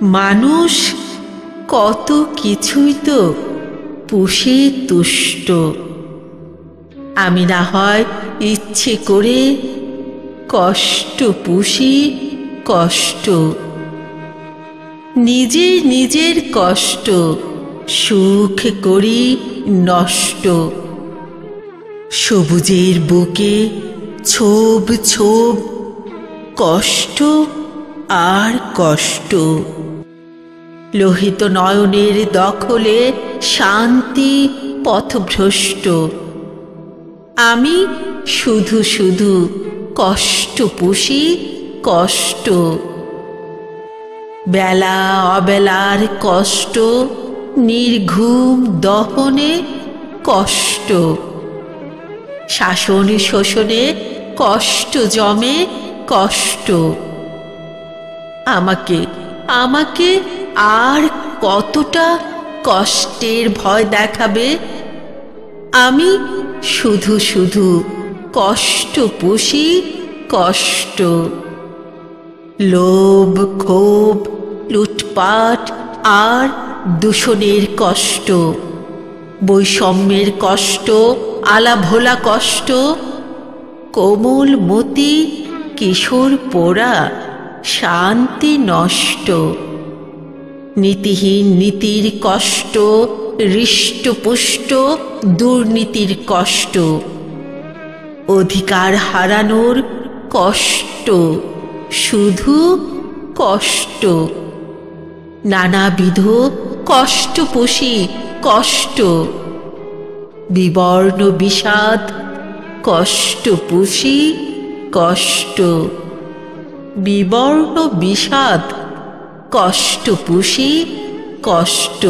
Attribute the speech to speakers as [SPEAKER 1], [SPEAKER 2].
[SPEAKER 1] মানুষ কত কিছুই তো পুষে তুষ্ট। আমি না হয় ইচ্ছে করে কষ্ট পুষি কষ্ট, নিজে নিজের কষ্ট সুখ করি নষ্ট। সবুজের বুকে ছোপ ছোপ কষ্ট আর কষ্ট। লোহিত নয়নের দখলে শান্তি পথভ্রষ্ট। আমি শুধু শুধু কষ্ট পুষি কষ্ট। বেলা অবেলার কষ্ট, নির্ঘুম দহনে কষ্ট। শাসন শোষণে কষ্ট জমে কষ্ট। আমাকে আমাকে আর কতটা কষ্টের ভয় দেখাবে? আমি শুধু শুধু কষ্ট পুষি কষ্ট। লোভ ক্ষোভ লুটপাট আর দূষণের কষ্ট, বৈষম্যের কষ্ট, আলাভোলা কষ্ট, কোমল মতি কিশোর পোড়া শান্তি নষ্ট। নীতিহীন নীতির কষ্ট, হৃষ্টপুষ্ট দুর্নীতির কষ্ট। অধিকার হারানোর কষ্ট, শুধু কষ্ট। নানাবিধ কষ্ট পুষি কষ্ট। বিবর্ণ বিষাদ কষ্ট পুষি কষ্ট। বিবর্ণ বিষাদ কষ্ট পুষি কষ্ট।